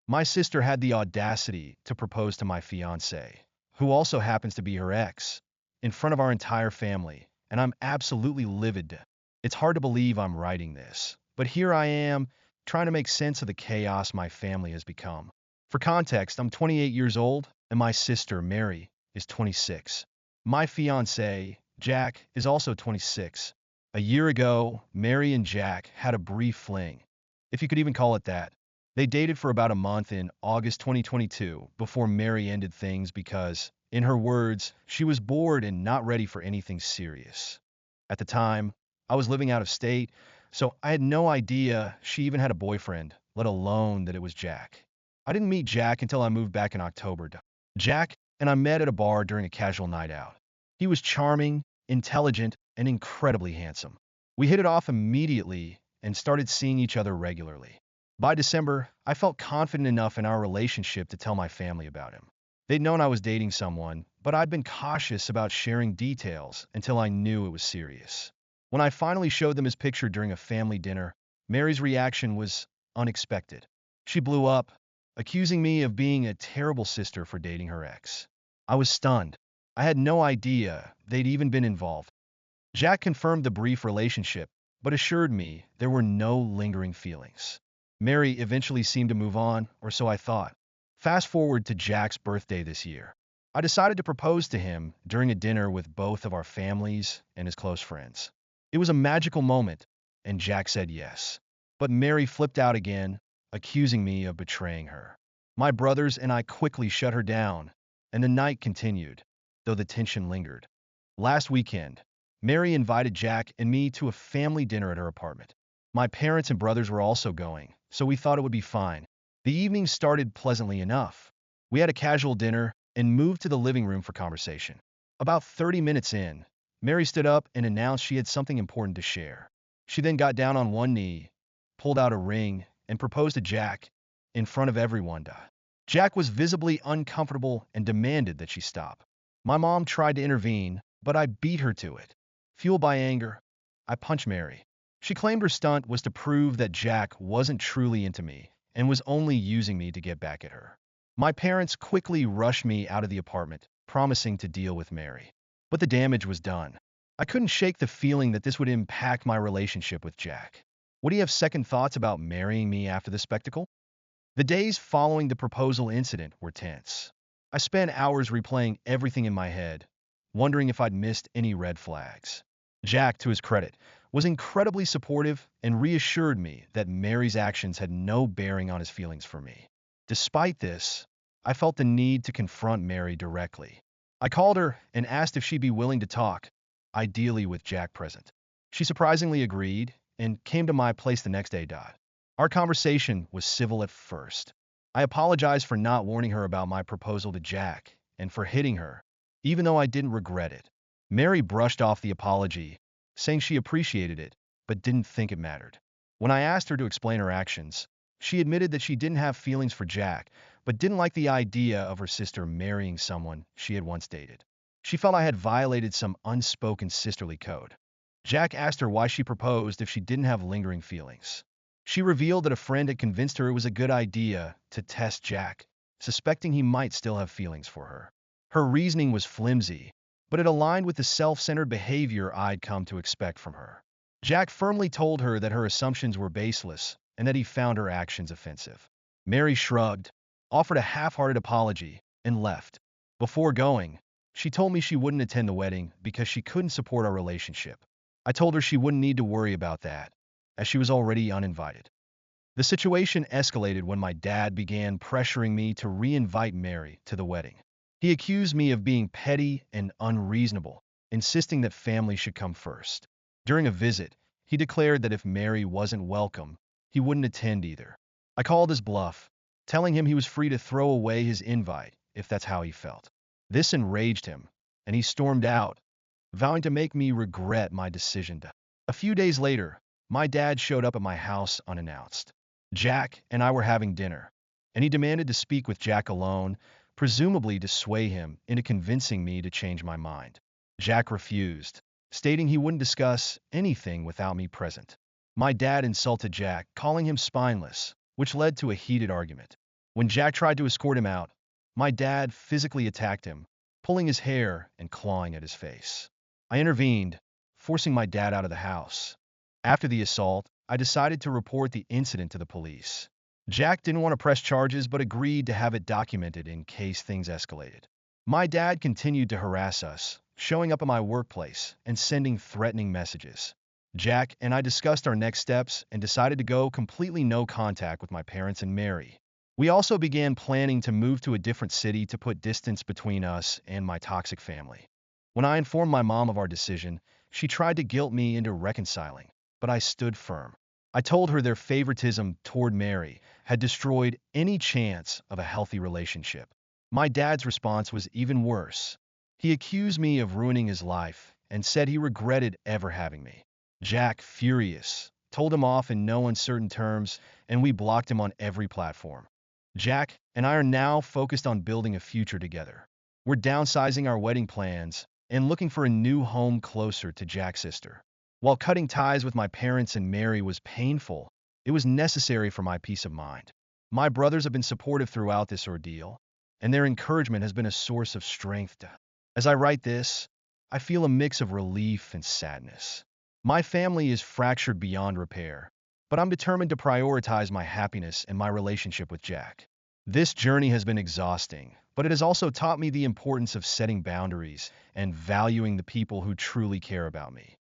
My sister had the audacity to propose to my fiancé, who also happens to be her ex, in front of our entire family, and I'm absolutely livid. It's hard to believe I'm writing this, but here I am, trying to make sense of the chaos my family has become. For context, I'm 28 years old, and my sister, Mary, is 26. My fiancé, Jack, is also 26. A year ago, Mary and Jack had a brief fling, if you could even call it that. They dated for about a month in August 2022 before Mary ended things because, in her words, she was bored and not ready for anything serious. At the time, I was living out of state, so I had no idea she even had a boyfriend, let alone that it was Jack. I didn't meet Jack until I moved back in October. Jack and I met at a bar during a casual night out. He was charming, intelligent, and incredibly handsome. We hit it off immediately and started seeing each other regularly. By December, I felt confident enough in our relationship to tell my family about him. They'd known I was dating someone, but I'd been cautious about sharing details until I knew it was serious. When I finally showed them his picture during a family dinner, Mary's reaction was unexpected. She blew up, accusing me of being a terrible sister for dating her ex. I was stunned. I had no idea they'd even been involved. Jack confirmed the brief relationship, but assured me there were no lingering feelings. Mary eventually seemed to move on, or so I thought. Fast forward to Jack's birthday this year. I decided to propose to him during a dinner with both of our families and his close friends. It was a magical moment, and Jack said yes. But Mary flipped out again, accusing me of betraying her. My brothers and I quickly shut her down, and the night continued, though the tension lingered. Last weekend, Mary invited Jack and me to a family dinner at her apartment. My parents and brothers were also going, so we thought it would be fine. The evening started pleasantly enough. We had a casual dinner and moved to the living room for conversation. About 30 minutes in, Mary stood up and announced she had something important to share. She then got down on one knee, pulled out a ring, and proposed to Jack in front of everyone. Jack was visibly uncomfortable and demanded that she stop. My mom tried to intervene, but I beat her to it. Fueled by anger, I punched Mary. She claimed her stunt was to prove that Jack wasn't truly into me and was only using me to get back at her. My parents quickly rushed me out of the apartment, promising to deal with Mary. But the damage was done. I couldn't shake the feeling that this would impact my relationship with Jack. Would he have second thoughts about marrying me after the spectacle? The days following the proposal incident were tense. I spent hours replaying everything in my head, wondering if I'd missed any red flags. Jack, to his credit, was incredibly supportive and reassured me that Mary's actions had no bearing on his feelings for me. Despite this, I felt the need to confront Mary directly. I called her and asked if she'd be willing to talk, ideally with Jack present. She surprisingly agreed and came to my place the next day. Our conversation was civil at first. I apologized for not warning her about my proposal to Jack and for hitting her, even though I didn't regret it. Mary brushed off the apology, saying she appreciated it, but didn't think it mattered. When I asked her to explain her actions, she admitted that she didn't have feelings for Jack, but didn't like the idea of her sister marrying someone she had once dated. She felt I had violated some unspoken sisterly code. Jack asked her why she proposed if she didn't have lingering feelings. She revealed that a friend had convinced her it was a good idea to test Jack, suspecting he might still have feelings for her. Her reasoning was flimsy, but it aligned with the self-centered behavior I'd come to expect from her. Jack firmly told her that her assumptions were baseless and that he found her actions offensive. Mary shrugged, offered a half-hearted apology, and left. Before going, she told me she wouldn't attend the wedding because she couldn't support our relationship. I told her she wouldn't need to worry about that, as she was already uninvited. The situation escalated when my dad began pressuring me to re-invite Mary to the wedding. He accused me of being petty and unreasonable, insisting that family should come first. During a visit, he declared that if Mary wasn't welcome, he wouldn't attend either. I called his bluff, telling him he was free to throw away his invite if that's how he felt. This enraged him, and he stormed out, vowing to make me regret my decision. A few days later, my dad showed up at my house unannounced. Jack and I were having dinner, and he demanded to speak with Jack alone, presumably to sway him into convincing me to change my mind. Jack refused, stating he wouldn't discuss anything without me present. My dad insulted Jack, calling him spineless, which led to a heated argument. When Jack tried to escort him out, my dad physically attacked him, pulling his hair and clawing at his face. I intervened, forcing my dad out of the house. After the assault, I decided to report the incident to the police. Jack didn't want to press charges but agreed to have it documented in case things escalated. My dad continued to harass us, showing up at my workplace and sending threatening messages. Jack and I discussed our next steps and decided to go completely no contact with my parents and Mary. We also began planning to move to a different city to put distance between us and my toxic family. When I informed my mom of our decision, she tried to guilt me into reconciling, but I stood firm. I told her their favoritism toward Mary had destroyed any chance of a healthy relationship. My dad's response was even worse. He accused me of ruining his life and said he regretted ever having me. Jack, furious, told him off in no uncertain terms, and we blocked him on every platform. Jack and I are now focused on building a future together. We're downsizing our wedding plans and looking for a new home closer to Jack's sister. While cutting ties with my parents and Mary was painful, it was necessary for my peace of mind. My brothers have been supportive throughout this ordeal, and their encouragement has been a source of strength. As I write this, I feel a mix of relief and sadness. My family is fractured beyond repair, but I'm determined to prioritize my happiness and my relationship with Jack. This journey has been exhausting, but it has also taught me the importance of setting boundaries and valuing the people who truly care about me.